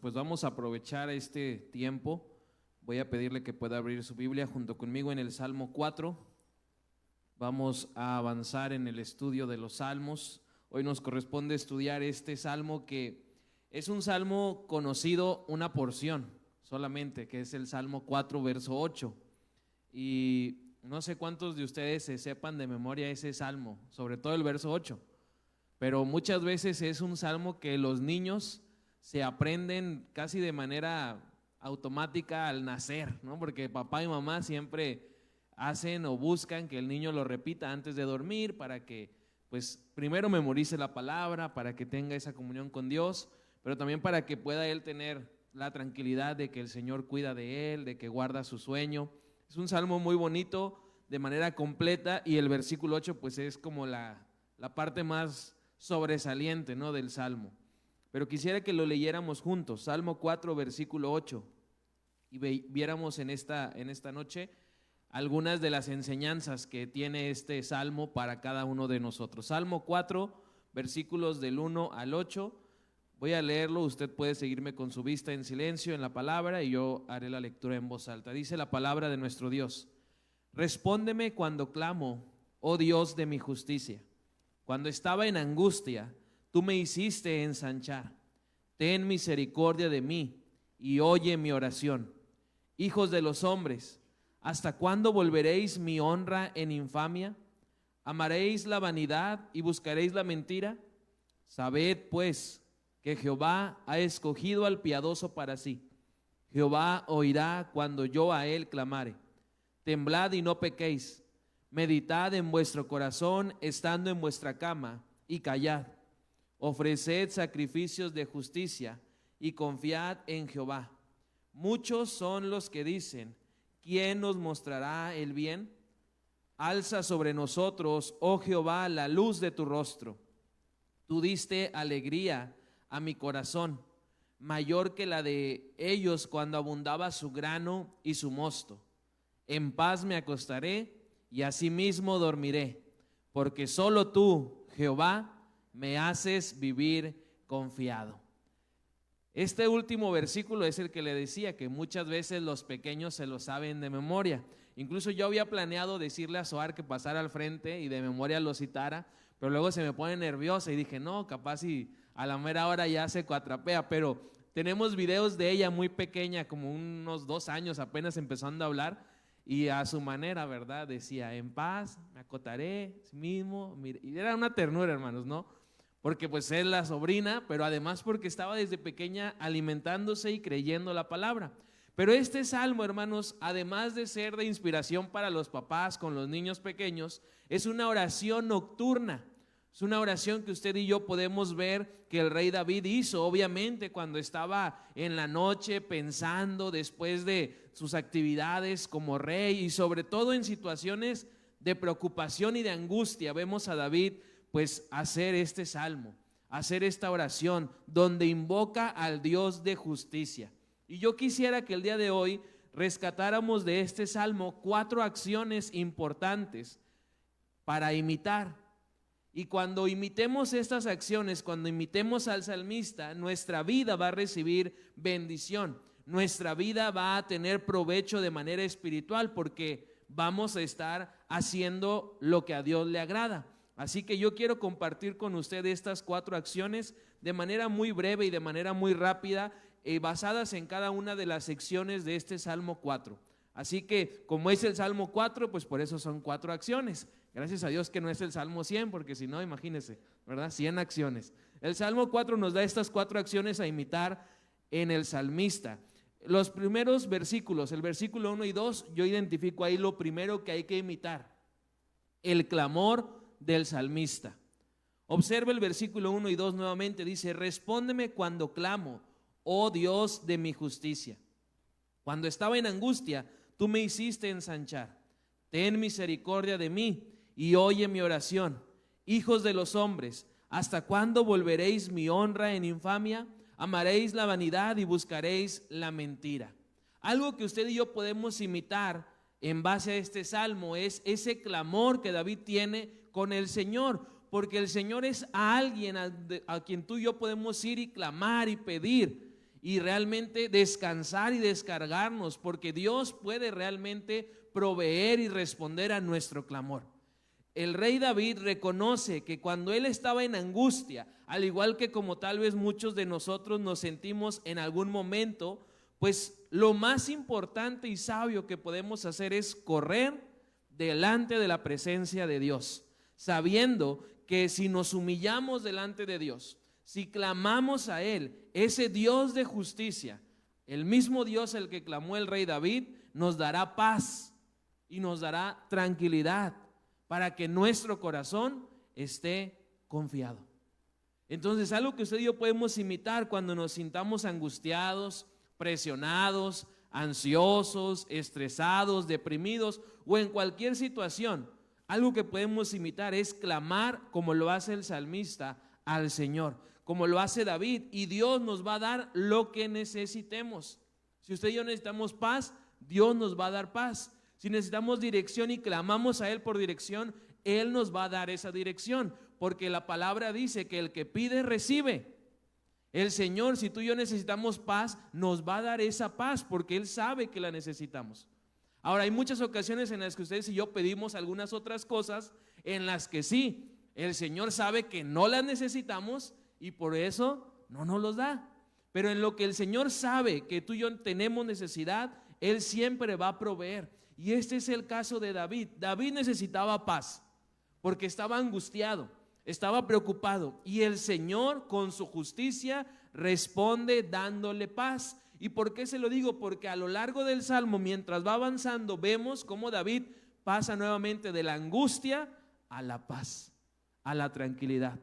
Pues vamos a aprovechar este tiempo. Voy a pedirle que pueda abrir su Biblia junto conmigo en el Salmo 4. Vamos a avanzar en el estudio de los salmos. Hoy nos corresponde estudiar este salmo, que es un salmo conocido una porción solamente, que es el Salmo 4, verso 8. Y no sé cuántos de ustedes se sepan de memoria ese salmo, sobre todo el verso 8. Pero muchas veces es un salmo que los niños se aprenden casi de manera automática al nacer, ¿no? Porque papá y mamá siempre hacen o buscan que el niño lo repita antes de dormir para que, pues, primero memorice la palabra, para que tenga esa comunión con Dios, pero también para que pueda él tener la tranquilidad de que el Señor cuida de él, de que guarda su sueño. Es un salmo muy bonito de manera completa, y el versículo 8 pues es como la parte más sobresaliente, ¿no?, del salmo. Pero quisiera que lo leyéramos juntos, Salmo 4, versículo 8, y viéramos en esta noche algunas de las enseñanzas que tiene este salmo para cada uno de nosotros. Salmo 4, versículos del 1 al 8. Voy a leerlo, usted puede seguirme con su vista en silencio en la palabra y yo haré la lectura en voz alta. Dice la palabra de nuestro Dios: respóndeme cuando clamo, oh Dios de mi justicia. Cuando estaba en angustia, tú me hiciste ensanchar. Ten misericordia de mí y oye mi oración. Hijos de los hombres, ¿hasta cuándo volveréis mi honra en infamia? ¿Amaréis la vanidad y buscaréis la mentira? Sabed pues que Jehová ha escogido al piadoso para sí. Jehová oirá cuando yo a él clamare. Temblad y no pequéis. Meditad en vuestro corazón estando en vuestra cama y callad. Ofreced sacrificios de justicia y confiad en Jehová. Muchos son los que dicen: ¿quién nos mostrará el bien? Alza sobre nosotros, oh Jehová, la luz de tu rostro. Tú diste alegría a mi corazón, mayor que la de ellos cuando abundaba su grano y su mosto. En paz me acostaré y asimismo dormiré, porque solo tú, Jehová, me haces vivir confiado. Este último versículo es el que le decía que muchas veces los pequeños se lo saben de memoria. Incluso yo había planeado decirle a Soar que pasara al frente y de memoria lo citara, pero luego se me pone nerviosa y dije, no, capaz si a la mera hora ya se cuatrapea. Pero tenemos videos de ella muy pequeña, como unos 2 años, apenas empezando a hablar, y a su manera, ¿verdad? Decía: en paz me acotaré, sí mismo. Y era una ternura, hermanos, ¿no? Porque pues es la sobrina, pero además porque estaba desde pequeña alimentándose y creyendo la palabra. Pero este salmo, hermanos, además de ser de inspiración para los papás con los niños pequeños, es una oración nocturna. Es una oración que usted y yo podemos ver que el rey David hizo, obviamente, cuando estaba en la noche pensando después de sus actividades como rey, y sobre todo en situaciones de preocupación y de angustia. Vemos a David pues hacer este salmo, hacer esta oración donde invoca al Dios de justicia. Y yo quisiera que el día de hoy rescatáramos de este salmo 4 acciones importantes para imitar. Y cuando imitemos estas acciones, cuando imitemos al salmista, nuestra vida va a recibir bendición, nuestra vida va a tener provecho de manera espiritual, porque vamos a estar haciendo lo que a Dios le agrada. Así que yo quiero compartir con usted estas 4 acciones de manera muy breve y de manera muy rápida, basadas en cada una de las secciones de este Salmo 4. Así que como es el Salmo 4, pues por eso son 4 acciones. Gracias a Dios que no es el Salmo 100, porque si no, imagínense, ¿verdad? 100 acciones. El Salmo 4 nos da estas 4 acciones a imitar en el salmista. Los primeros versículos, el versículo 1 y 2, yo identifico ahí lo primero que hay que imitar: el clamor del salmista. Observe el versículo 1 y 2 nuevamente, dice: respóndeme cuando clamo, oh Dios de mi justicia. Cuando estaba en angustia, tú me hiciste ensanchar. Ten misericordia de mí y oye mi oración. Hijos de los hombres, ¿hasta cuándo volveréis mi honra en infamia? Amaréis la vanidad y buscaréis la mentira. Algo que usted y yo podemos imitar en base a este salmo es ese clamor que David tiene con el Señor, porque el Señor es a alguien a quien tú y yo podemos ir y clamar y pedir. y realmente descansar y descargarnos, porque Dios puede realmente proveer y responder a nuestro clamor. El rey David reconoce que cuando él estaba en angustia, al igual que como tal vez muchos de nosotros nos sentimos en algún momento, pues lo más importante y sabio que podemos hacer es correr delante de la presencia de Dios, sabiendo que si nos humillamos delante de Dios, si clamamos a Él, ese Dios de justicia, el mismo Dios el que clamó el rey David, nos dará paz y nos dará tranquilidad para que nuestro corazón esté confiado. Entonces, algo que usted y yo podemos imitar cuando nos sintamos angustiados, presionados, ansiosos, estresados, deprimidos o en cualquier situación, algo que podemos imitar es clamar como lo hace el salmista al Señor, como lo hace David, y Dios nos va a dar lo que necesitemos. Si usted y yo necesitamos paz, Dios nos va a dar paz. Si necesitamos dirección y clamamos a Él por dirección, Él nos va a dar esa dirección, porque la palabra dice que el que pide recibe. El Señor, si tú y yo necesitamos paz, nos va a dar esa paz porque Él sabe que la necesitamos. Ahora, hay muchas ocasiones en las que ustedes y yo pedimos algunas otras cosas en las que sí, el Señor sabe que no las necesitamos y por eso no nos los da. Pero en lo que el Señor sabe que tú y yo tenemos necesidad, Él siempre va a proveer. Y este es el caso de David. David necesitaba paz porque estaba angustiado, estaba preocupado, y el Señor con su justicia responde dándole paz. ¿Y por qué se lo digo? Porque a lo largo del Salmo, mientras va avanzando, vemos cómo David pasa nuevamente de la angustia a la paz, a la tranquilidad,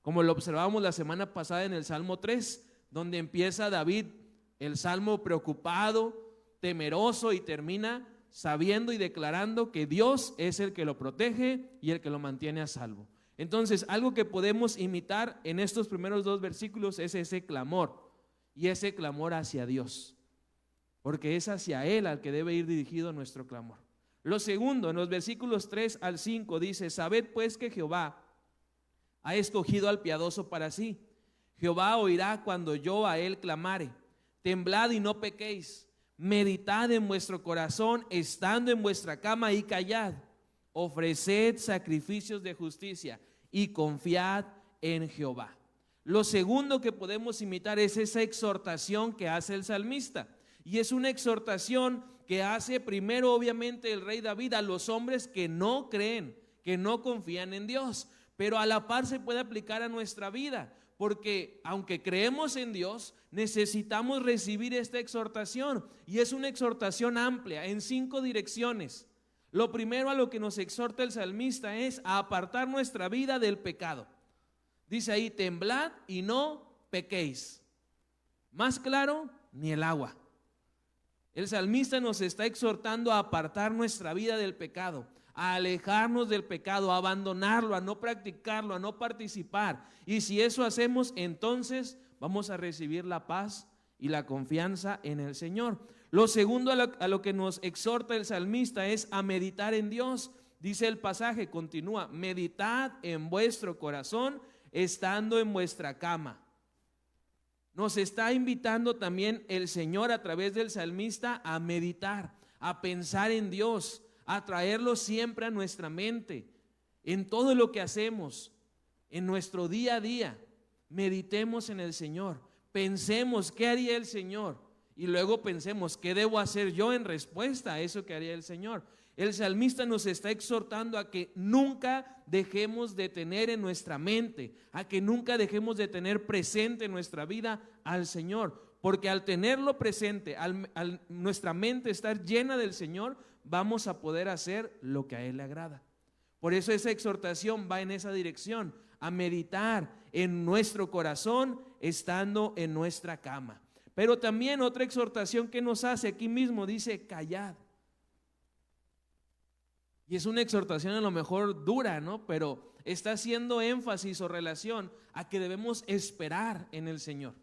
como lo observamos la semana pasada en el Salmo 3, donde empieza David el Salmo preocupado, temeroso, y termina sabiendo y declarando que Dios es el que lo protege y el que lo mantiene a salvo. Entonces, algo que podemos imitar en estos primeros dos versículos es ese clamor, y ese clamor hacia Dios, porque es hacia Él al que debe ir dirigido nuestro clamor. Lo segundo, en los versículos 3 al 5 dice: sabed pues que Jehová ha escogido al piadoso para sí. Jehová oirá cuando yo a Él clamare. Temblad y no pequéis. Meditad en vuestro corazón estando en vuestra cama y callad. Ofreced sacrificios de justicia y confiad en Jehová. Lo segundo que podemos imitar es esa exhortación que hace el salmista, y es una exhortación que hace primero obviamente el rey David a los hombres que no creen, que no confían en Dios, pero a la par se puede aplicar a nuestra vida, porque aunque creemos en Dios, necesitamos recibir esta exhortación, y es una exhortación amplia en 5 direcciones. Lo primero a lo que nos exhorta el salmista es a apartar nuestra vida del pecado. Dice ahí: temblad y no pequéis. Más claro, ni el agua. El salmista nos está exhortando a apartar nuestra vida del pecado, a alejarnos del pecado, a abandonarlo, a no practicarlo, a no participar. Y si eso hacemos, entonces vamos a recibir la paz y la confianza en el Señor. Lo segundo a lo que nos exhorta el salmista es a meditar en Dios. Dice el pasaje, continúa: meditad en vuestro corazón estando en vuestra cama. Nos está invitando también el Señor a través del salmista a meditar, a pensar en Dios, a traerlo siempre a nuestra mente, en todo lo que hacemos, en nuestro día a día. Meditemos en el Señor, pensemos qué haría el Señor y luego pensemos qué debo hacer yo en respuesta a eso que haría el Señor. El salmista nos está exhortando a que nunca dejemos de tener en nuestra mente, a que nunca dejemos de tener presente en nuestra vida al Señor, porque al tenerlo presente, al nuestra mente estar llena del Señor, vamos a poder hacer lo que a Él le agrada. Por eso esa exhortación va en esa dirección, a meditar en nuestro corazón estando en nuestra cama. Pero también otra exhortación que nos hace aquí mismo dice: callad. Y es una exhortación a lo mejor dura, ¿no? Pero está haciendo énfasis o relación a que debemos esperar en el Señor,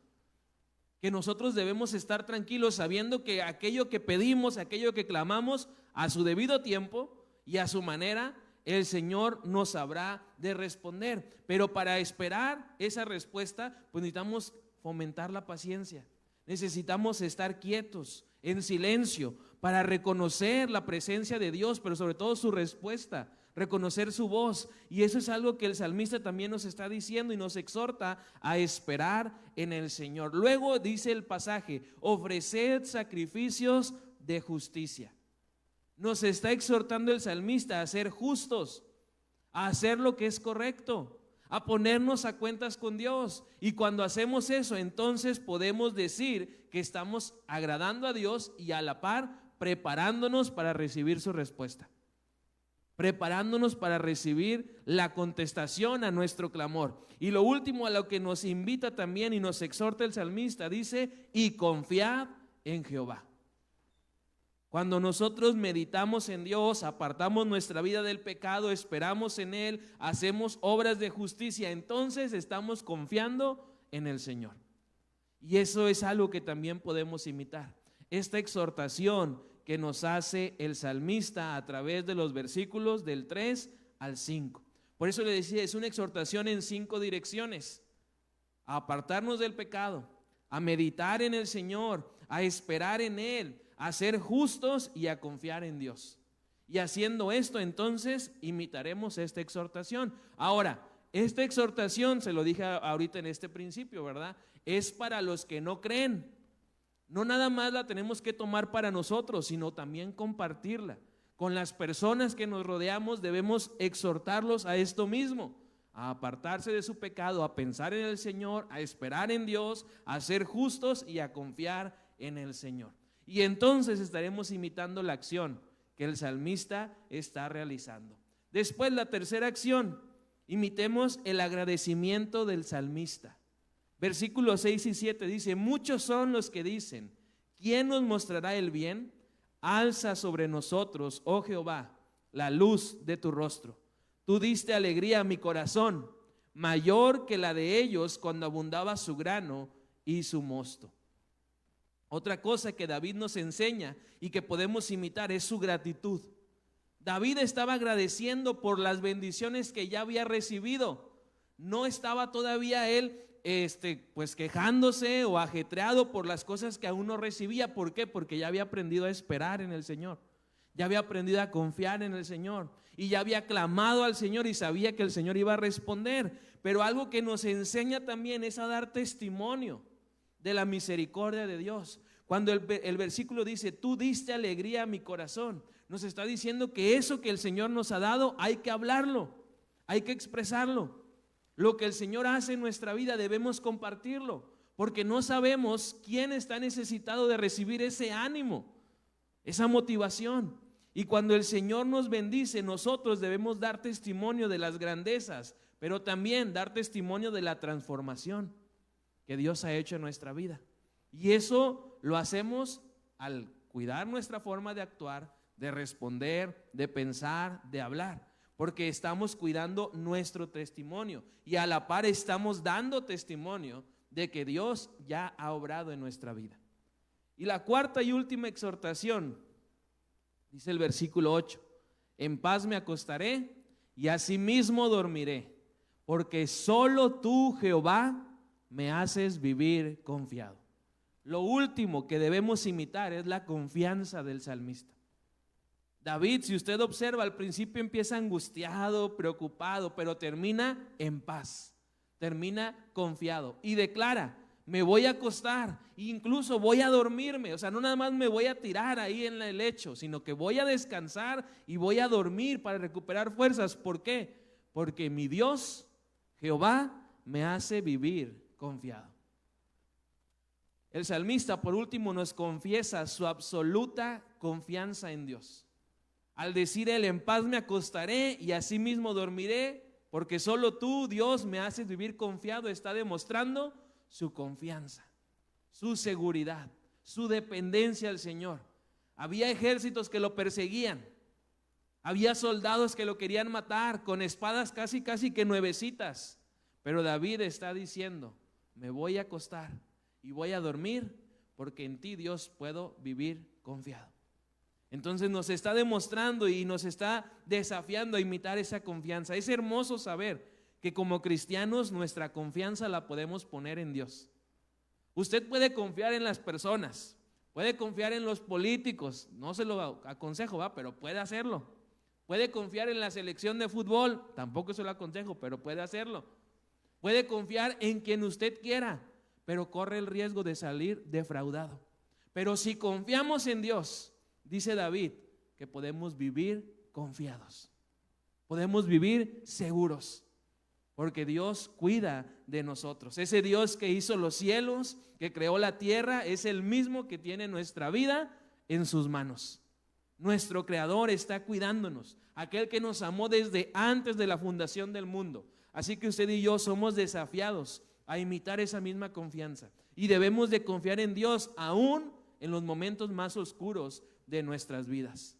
que nosotros debemos estar tranquilos sabiendo que aquello que pedimos, aquello que clamamos, a su debido tiempo y a su manera, el Señor nos habrá de responder. Pero para esperar esa respuesta, pues necesitamos fomentar la paciencia, Necesitamos estar quietos, en silencio, para reconocer la presencia de Dios, pero sobre todo su respuesta, reconocer su voz. Y eso es algo que el salmista también nos está diciendo y nos exhorta a esperar en el Señor. Luego dice el pasaje: ofreced sacrificios de justicia. Nos está exhortando el salmista a ser justos, a hacer lo que es correcto, a ponernos a cuentas con Dios. Y cuando hacemos eso, entonces podemos decir que estamos agradando a Dios y a la par preparándonos para recibir su respuesta, preparándonos para recibir la contestación a nuestro clamor. Y lo último a lo que nos invita también y nos exhorta el salmista, dice: y confiad en Jehová. Cuando nosotros meditamos en Dios, apartamos nuestra vida del pecado, esperamos en Él, hacemos obras de justicia, entonces estamos confiando en el Señor. Y eso es algo que también podemos imitar. Esta exhortación que nos hace el salmista a través de los versículos del 3 al 5. Por eso le decía, es una exhortación en 5 direcciones: a apartarnos del pecado, a meditar en el Señor, a esperar en Él, a ser justos y a confiar en Dios. Y haciendo esto, entonces imitaremos esta exhortación. Ahora, esta exhortación, se lo dije ahorita en este principio, ¿verdad? Es para los que no creen. No nada más la tenemos que tomar para nosotros, sino también compartirla. Con las personas que nos rodeamos debemos exhortarlos a esto mismo: a apartarse de su pecado, a pensar en el Señor, a esperar en Dios, a ser justos y a confiar en el Señor. Y entonces estaremos imitando la acción que el salmista está realizando. Después, la tercera acción: imitemos el agradecimiento del salmista. Versículos 6 y 7 dice: muchos son los que dicen, ¿quién nos mostrará el bien? Alza sobre nosotros, oh Jehová, la luz de tu rostro. Tú diste alegría a mi corazón, mayor que la de ellos cuando abundaba su grano y su mosto. Otra cosa que David nos enseña y que podemos imitar es su gratitud. David estaba agradeciendo por las bendiciones que ya había recibido. No estaba todavía él pues quejándose o ajetreado por las cosas que aún no recibía. ¿Por qué? Porque ya había aprendido a esperar en el Señor, ya había aprendido a confiar en el Señor y ya había clamado al Señor y sabía que el Señor iba a responder. Pero algo que nos enseña también es a dar testimonio de la misericordia de Dios. Cuando el versículo dice: tú diste alegría a mi corazón, nos está diciendo que eso que el Señor nos ha dado hay que hablarlo, hay que expresarlo. Lo que el Señor hace en nuestra vida debemos compartirlo, porque no sabemos quién está necesitado de recibir ese ánimo, esa motivación. Y cuando el Señor nos bendice, nosotros debemos dar testimonio de las grandezas, pero también dar testimonio de la transformación que Dios ha hecho en nuestra vida. Y eso lo hacemos al cuidar nuestra forma de actuar, de responder, de pensar, de hablar, porque estamos cuidando nuestro testimonio y a la par estamos dando testimonio de que Dios ya ha obrado en nuestra vida. Y la cuarta y última exhortación, dice el versículo 8: en paz me acostaré y asimismo dormiré, porque solo tú, Jehová, me haces vivir confiado. Lo último que debemos imitar es la confianza del salmista. David, si usted observa, al principio empieza angustiado, preocupado, pero termina en paz, termina confiado y declara: me voy a acostar, incluso voy a dormirme. O sea, no nada más me voy a tirar ahí en el lecho, sino que voy a descansar y voy a dormir para recuperar fuerzas. ¿Por qué? Porque mi Dios, Jehová, me hace vivir confiado. El salmista, por último, nos confiesa su absoluta confianza en Dios. Al decir él: en paz me acostaré y asimismo dormiré, porque solo tú, Dios, me haces vivir confiado, está demostrando su confianza, su seguridad, su dependencia al Señor. Había ejércitos que lo perseguían, había soldados que lo querían matar con espadas casi que nuevecitas, pero David está diciendo: me voy a acostar y voy a dormir, porque en ti, Dios, puedo vivir confiado. Entonces nos está demostrando y nos está desafiando a imitar esa confianza. Es hermoso saber que como cristianos nuestra confianza la podemos poner en Dios. Usted puede confiar en las personas, puede confiar en los políticos, no se lo aconsejo, pero puede hacerlo. Puede confiar en la selección de fútbol, tampoco se lo aconsejo, pero puede hacerlo. Puede confiar en quien usted quiera, pero corre el riesgo de salir defraudado. Pero si confiamos en Dios, dice David, que podemos vivir confiados, podemos vivir seguros, porque Dios cuida de nosotros. Ese Dios que hizo los cielos, que creó la tierra, es el mismo que tiene nuestra vida en sus manos. Nuestro Creador está cuidándonos, aquel que nos amó desde antes de la fundación del mundo. Así que usted y yo somos desafiados a imitar esa misma confianza, y debemos de confiar en Dios aún en los momentos más oscuros de nuestras vidas,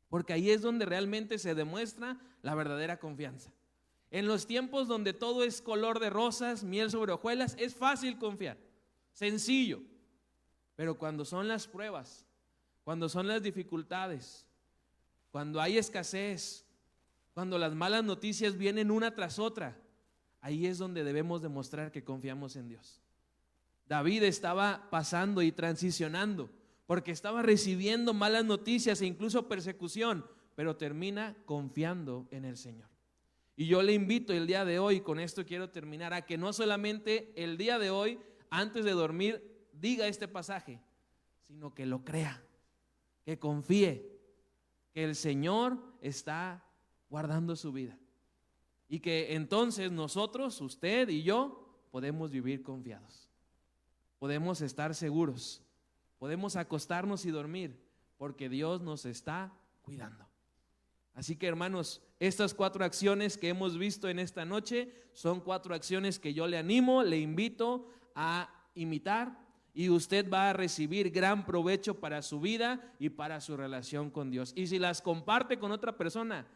porque ahí es donde realmente se demuestra la verdadera confianza. En los tiempos donde todo es color de rosas, miel sobre hojuelas, es fácil confiar, sencillo. Pero cuando son las pruebas, cuando son las dificultades, cuando hay escasez, cuando las malas noticias vienen una tras otra, ahí es donde debemos demostrar que confiamos en Dios. David estaba pasando y transicionando porque estaba recibiendo malas noticias e incluso persecución, pero termina confiando en el Señor. Y yo le invito el día de hoy, con esto quiero terminar, a que no solamente el día de hoy, antes de dormir, diga este pasaje, sino que lo crea, que confíe, que el Señor está guardando su vida, y que entonces nosotros, usted y yo, podemos vivir confiados, podemos estar seguros, podemos acostarnos y dormir, porque Dios nos está cuidando. Así que, hermanos, estas 4 acciones que hemos visto en esta noche son 4 acciones que yo le animo, le invito a imitar, y usted va a recibir gran provecho para su vida y para su relación con Dios. Y si las comparte con otra persona,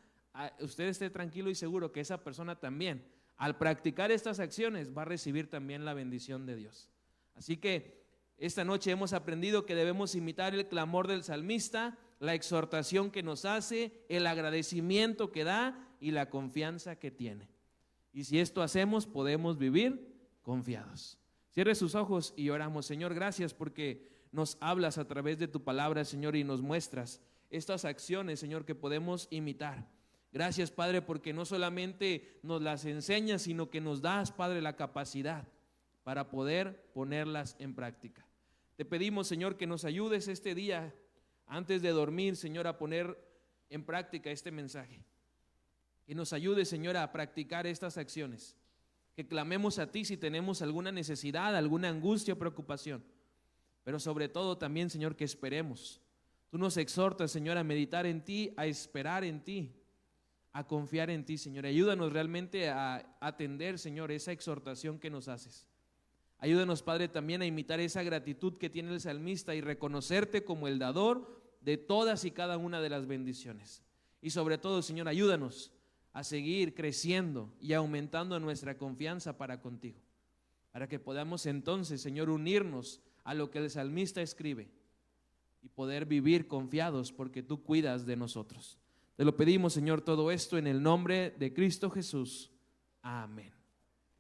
usted esté tranquilo y seguro que esa persona también, al practicar estas acciones, va a recibir también la bendición de Dios. Así que esta noche hemos aprendido que debemos imitar el clamor del salmista, la exhortación que nos hace, el agradecimiento que da y la confianza que tiene. Y si esto hacemos, podemos vivir confiados. Cierre sus ojos y oramos. Señor, gracias porque nos hablas a través de tu palabra, Señor, y nos muestras estas acciones, Señor, que podemos imitar. Gracias, Padre, porque no solamente nos las enseñas, sino que nos das, Padre, la capacidad para poder ponerlas en práctica. Te pedimos, Señor, que nos ayudes este día, antes de dormir, Señor, a poner en práctica este mensaje. Que nos ayude, Señor, a practicar estas acciones. Que clamemos a ti si tenemos alguna necesidad, alguna angustia o preocupación. Pero sobre todo también, Señor, que esperemos. Tú nos exhortas, Señor, a meditar en ti, a esperar en ti, a confiar en ti, Señor. Ayúdanos realmente a atender, Señor, esa exhortación que nos haces. Ayúdanos, Padre, también a imitar esa gratitud que tiene el salmista y reconocerte como el dador de todas y cada una de las bendiciones. Y sobre todo, Señor, ayúdanos a seguir creciendo y aumentando nuestra confianza para contigo, para que podamos entonces, Señor, unirnos a lo que el salmista escribe y poder vivir confiados porque tú cuidas de nosotros. Te lo pedimos, Señor, todo esto en el nombre de Cristo Jesús. Amén.